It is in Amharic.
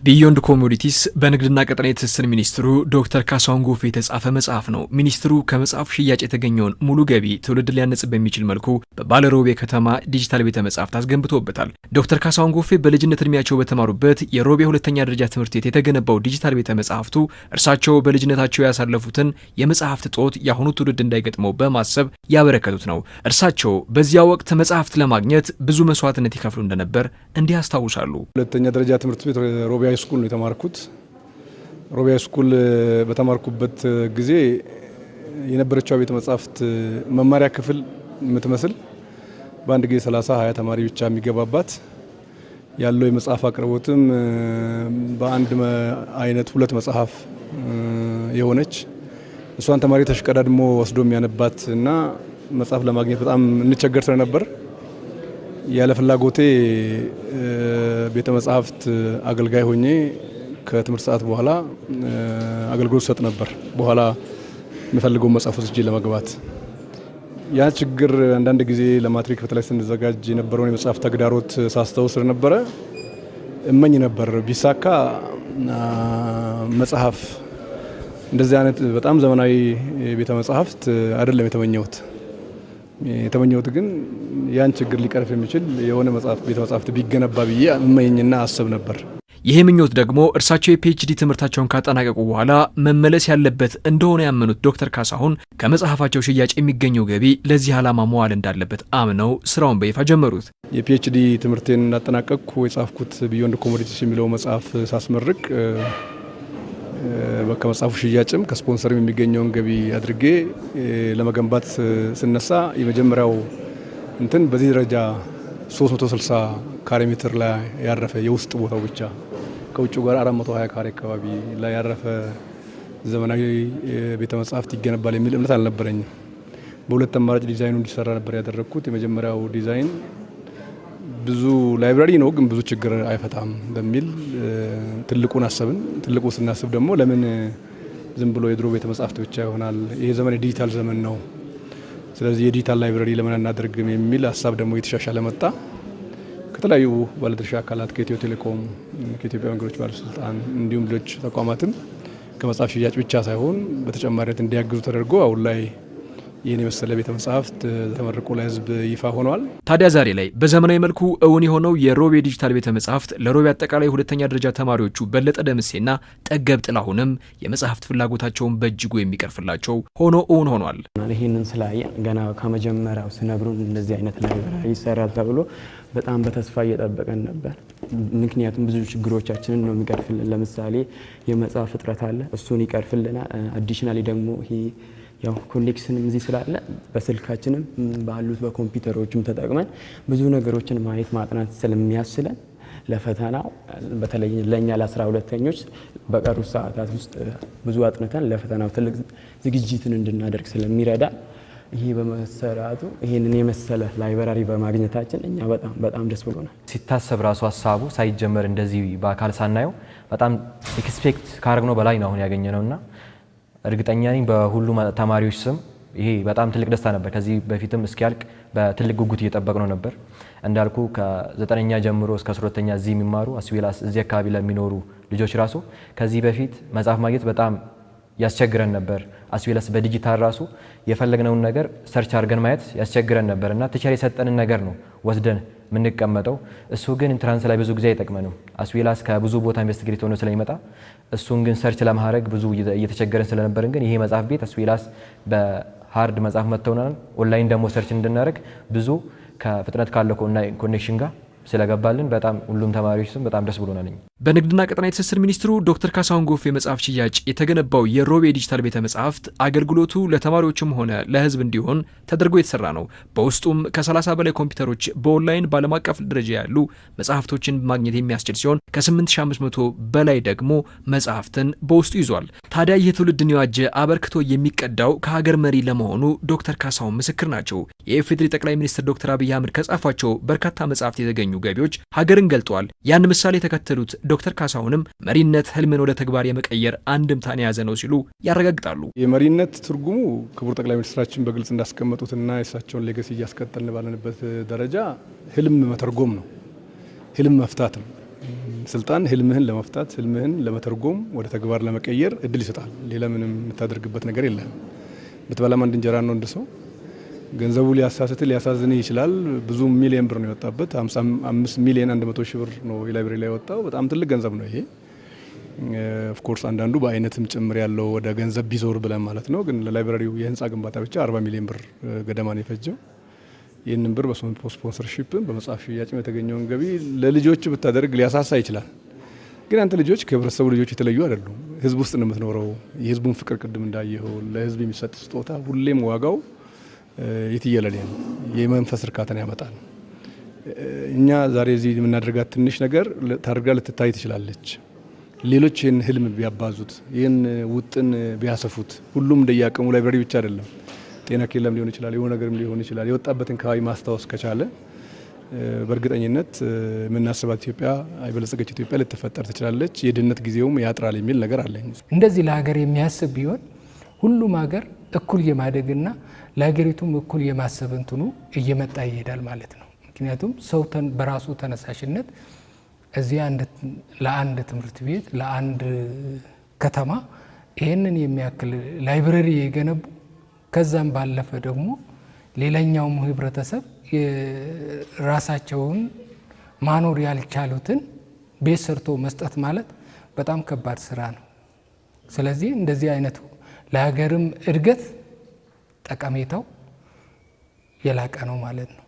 ቢዮንድ ኮሞዲቲስ በንግድና ቀጠናዊ ትስስር ሚኒስትሩ ዶክተር ካሳሁን ጎፌ የተጻፈ መጽሐፍ ነው። ሚኒስትሩ ከመጽሐፉ ሽያጭ የተገኘውን ሙሉ ገቢ ትውልድ ሊያነጽ በሚችል መልኩ በባለሮቤ ከተማ ዲጂታል ቤተ መጻሕፍት አስገንብቶበታል። ዶክተር ካሳሁን ጎፌ በልጅነት እድሜያቸው በተማሩበት የሮቤ ሁለተኛ ደረጃ ትምህርት ቤት የተገነባው ዲጂታል ቤተ መጻሕፍቱ እርሳቸው በልጅነታቸው ያሳለፉትን የመጽሐፍት እጦት የአሁኑ ትውልድ እንዳይገጥመው በማሰብ ያበረከቱት ነው። እርሳቸው በዚያ ወቅት መጽሐፍት ለማግኘት ብዙ መስዋዕትነት ይከፍሉ እንደነበር እንዲህ ያስታውሳሉ። ሁለተኛ ደረጃ ትምህርት ቤት ሮቤ ስኩል ነው የተማርኩት። ሮቤ ስኩል በተማርኩበት ጊዜ የነበረችው ቤተ መጻሕፍት መማሪያ ክፍል የምትመስል በአንድ ጊዜ 30-20 ተማሪ ብቻ የሚገባባት ያለው የመጽሐፍ አቅርቦትም በአንድ አይነት ሁለት መጽሐፍ የሆነች እሷን ተማሪ ተሽቀዳድሞ ወስዶ የሚያነባት እና መጽሐፍ ለማግኘት በጣም እንቸገር ስለነበር ያለ ፍላጎቴ ቤተ መጻሕፍት አገልጋይ ሆኜ ከትምህርት ሰዓት በኋላ አገልግሎት ሰጥ ነበር። በኋላ የሚፈልገው መጽሐፍ ወስጄ ለመግባት ያ ችግር አንዳንድ ጊዜ ለማትሪክ ፈተና ስንዘጋጅ የነበረውን የመጽሐፍ ተግዳሮት ሳስታውስ ስለነበረ እመኝ ነበር ቢሳካ መጽሐፍ እንደዚህ አይነት በጣም ዘመናዊ ቤተ መጻሕፍት አይደለም የተመኘሁት ግን ያን ችግር ሊቀርፍ የሚችል የሆነ መጽሐፍ ቤተ መጻሕፍት ቢገነባ ብዬ እመኝና አስብ ነበር። ይሄ ምኞት ደግሞ እርሳቸው የፒኤችዲ ትምህርታቸውን ካጠናቀቁ በኋላ መመለስ ያለበት እንደሆነ ያመኑት ዶክተር ካሳሁን ከመጽሐፋቸው ሽያጭ የሚገኘው ገቢ ለዚህ ዓላማ መዋል እንዳለበት አምነው ስራውን በይፋ ጀመሩት። የፒኤችዲ ትምህርቴን እንዳጠናቀቅኩ የጻፍኩት ቢዮንድ ኮሞዲቲስ የሚለው መጽሐፍ ሳስመርቅ ከመጽሐፉ ሽያጭም ከስፖንሰርም የሚገኘውን ገቢ አድርጌ ለመገንባት ስነሳ የመጀመሪያው በዚህ ደረጃ 360 ካሬ ሜትር ላይ ያረፈ የውስጥ ቦታው ብቻ ከውጭ ጋር 420 ካሬ አካባቢ ላይ ያረፈ ዘመናዊ ቤተ መጻሕፍት ይገነባል የሚል እምነት አልነበረኝም። በሁለት አማራጭ ዲዛይኑ እንዲሰራ ነበር ያደረኩት። የመጀመሪያው ዲዛይን ብዙ ላይብራሪ ነው ግን ብዙ ችግር አይፈታም በሚል ትልቁን አሰብን። ትልቁ ስናስብ ደግሞ ለምን ዝም ብሎ የድሮ ቤተ መጻሕፍት ብቻ ይሆናል? ይሄ ዘመን የዲጂታል ዘመን ነው። ስለዚህ የዲጂታል ላይብራሪ ለምን አናደርግም የሚል ሀሳብ ደግሞ የተሻሻለ መጣ። ከተለያዩ ባለድርሻ አካላት ከኢትዮ ቴሌኮም፣ ከኢትዮጵያ መንገዶች ባለስልጣን እንዲሁም ሌሎች ተቋማትም ከመጽሐፍ ሽያጭ ብቻ ሳይሆን በተጨማሪነት እንዲያግዙ ተደርጎ አሁን ላይ ይህን የመሰለ ቤተ መጻሕፍት ተመርቆ ለሕዝብ ይፋ ሆኗል። ታዲያ ዛሬ ላይ በዘመናዊ መልኩ እውን የሆነው የሮቤ ዲጂታል ቤተ መጻሕፍት ለሮቤ አጠቃላይ ሁለተኛ ደረጃ ተማሪዎቹ በለጠ ደምሴና ጠገብ ጥላሁንም የመጽሐፍት ፍላጎታቸውን በእጅጉ የሚቀርፍላቸው ሆኖ እውን ሆኗል። ይህንን ስላየ ገና ከመጀመሪያው ስነግሩን እንደዚህ አይነት ላይብራሪ ይሰራል ተብሎ በጣም በተስፋ እየጠበቀን ነበር። ምክንያቱም ብዙ ችግሮቻችንን ነው የሚቀርፍልን። ለምሳሌ የመጽሐፍ እጥረት አለ፣ እሱን ይቀርፍልናል። አዲሽናሊ ደግሞ ይሄ ያው ኮኔክሽንም እዚህ ስላለ በስልካችንም ባሉት በኮምፒውተሮችም ተጠቅመን ብዙ ነገሮችን ማየት ማጥናት ስለሚያስችለን ለፈተናው በተለይ ለኛ ለ12ኞች በቀሩት ሰዓታት ውስጥ ብዙ አጥንተን ለፈተናው ትልቅ ዝግጅትን እንድናደርግ ስለሚረዳ ይሄ በመሰራቱ ይሄንን የመሰለ ላይብራሪ በማግኘታችን እኛ በጣም ደስ ብሎናል። ሲታሰብ ራሱ ሐሳቡ ሳይጀመር እንደዚህ በአካል ሳናየው በጣም ኤክስፔክት ካረግነው በላይ ነው አሁን ያገኘነውና እርግጠኛ ነኝ በሁሉም ተማሪዎች ስም ይሄ በጣም ትልቅ ደስታ ነበር። ከዚህ በፊትም እስኪያልቅ በትልቅ ጉጉት እየጠበቅነው ነበር። እንዳልኩ ከ9ኛ ጀምሮ እስከ 12ኛ እዚህ የሚማሩ አስዌላስ እዚህ አካባቢ ለሚኖሩ ልጆች ራሱ ከዚህ በፊት መጽሐፍ ማግኘት በጣም ያስቸግረን ነበር። አስዌላስ በዲጂታል ራሱ የፈለግነውን ነገር ሰርች አድርገን ማየት ያስቸግረን ነበርና ቲቸር የሰጠንን ነገር ነው ወስደን ምንቀመጠው። እሱ ግን ኢንትራንስ ላይ ብዙ ጊዜ አይጠቅመንም። አስዌላስ ከብዙ ቦታ ኢንቨስቲጌት ሆኖ ስለሚመጣ እሱን ግን ሰርች ለማድረግ ብዙ እየተቸገረን ስለነበርን ግን ይሄ መጽሐፍ ቤት አስዌላስ በሃርድ መጽሐፍ መጥተውናል። ኦንላይን ደግሞ ሰርች እንድናደርግ ብዙ ከፍጥነት ካለው ኮኔክሽን ጋር ስለገባልን በጣም ሁሉም ተማሪዎች ስም በጣም ደስ ብሎናል። በንግድና ቀጠናዊ ትስስር ሚኒስትሩ ዶክተር ካሳሁን ጎፌ መጽሐፍ ሽያጭ የተገነባው የሮቤ ዲጂታል ቤተ መጻሕፍት አገልግሎቱ ለተማሪዎችም ሆነ ለሕዝብ እንዲሆን ተደርጎ የተሰራ ነው። በውስጡም ከ30 በላይ ኮምፒውተሮች በኦንላይን በዓለም አቀፍ ደረጃ ያሉ መጽሐፍቶችን ማግኘት የሚያስችል ሲሆን ከ8500 በላይ ደግሞ መጽሐፍትን በውስጡ ይዟል። ታዲያ ይህ ትውልድን የዋጀ አበርክቶ የሚቀዳው ከሀገር መሪ ለመሆኑ ዶክተር ካሳሁን ምስክር ናቸው። የኢፌዴሪ ጠቅላይ ሚኒስትር ዶክተር አብይ አህመድ ከጻፏቸው በርካታ መጽሐፍት የተገኙ ገቢዎች ሀገርን ገልጠዋል። ያን ምሳሌ የተከተሉት ዶክተር ካሳሁንም መሪነት ህልምን ወደ ተግባር የመቀየር አንድምታን የያዘ ነው ሲሉ ያረጋግጣሉ። የመሪነት ትርጉሙ ክቡር ጠቅላይ ሚኒስትራችን በግልጽ እንዳስቀመጡትና የእሳቸውን ሌጋሲ እያስቀጠልን ባለንበት ደረጃ ህልም መተርጎም ነው፣ ህልም መፍታት ነው። ስልጣን ህልምህን ለመፍታት ህልምህን ለመተርጎም ወደ ተግባር ለመቀየር እድል ይሰጣል። ሌላ ምንም የምታደርግበት ነገር የለም። ብትበላም አንድ እንጀራ ነው እንደ ሰው ገንዘቡ ሊያሳዝን ይችላል። ብዙ ሚሊዮን ብር ነው የወጣበት 55 ሚሊዮን 100 ሺህ ብር ነው የላይብረሪ ላይ ወጣው። በጣም ትልቅ ገንዘብ ነው ይሄ። ኦፍ ኮርስ አንዳንዱ በአይነትም ጭምር ያለው ወደ ገንዘብ ቢዞር ብለን ማለት ነው። ግን ለላይብረሪው የህንፃ ግንባታ ብቻ 40 ሚሊዮን ብር ገደማ ነው የፈጀው። ይህንን ብር በስፖንሰርሺፕም በመጽሐፍ ሽያጭም የተገኘውን ገቢ ለልጆች ብታደርግ ሊያሳሳ ይችላል። ግን አንተ ልጆች ከህብረተሰቡ ልጆች የተለዩ አይደሉም። ህዝብ ውስጥ ነው የምትኖረው። የህዝቡን ፍቅር ቅድም እንዳየኸው ለህዝብ የሚሰጥ ስጦታ ሁሌም ዋጋው የትየለሌ ነው። የመንፈስ እርካታን ያመጣል። እኛ ዛሬ እዚህ የምናደርጋት ትንሽ ነገር ታድርጋ ልትታይ ትችላለች። ሌሎች ይህን ህልም ቢያባዙት፣ ይህን ውጥን ቢያሰፉት፣ ሁሉም እንደያቀሙ ላይብረሪ ብቻ አይደለም፣ ጤና ኬላም ሊሆን ይችላል፣ የሆነ ነገርም ሊሆን ይችላል። የወጣበትን አካባቢ ማስታወስ ከቻለ በእርግጠኝነት የምናስባት ኢትዮጵያ የበለጸገች ኢትዮጵያ ልትፈጠር ትችላለች። የድህነት ጊዜውም ያጥራል የሚል ነገር አለኝ። እንደዚህ ለሀገር የሚያስብ ቢሆን ሁሉም ሀገር እኩል የማደግና ለሀገሪቱም እኩል የማሰብ እንትኑ እየመጣ ይሄዳል ማለት ነው። ምክንያቱም ሰው በራሱ ተነሳሽነት እዚያ ለአንድ ትምህርት ቤት ለአንድ ከተማ ይህንን የሚያክል ላይብረሪ የገነቡ ከዛም ባለፈ ደግሞ ሌላኛውም ህብረተሰብ ራሳቸውን ማኖር ያልቻሉትን ቤት ሰርቶ መስጠት ማለት በጣም ከባድ ስራ ነው። ስለዚህ እንደዚህ አይነቱ ለሀገርም እድገት ጠቀሜታው የላቀ ነው ማለት ነው።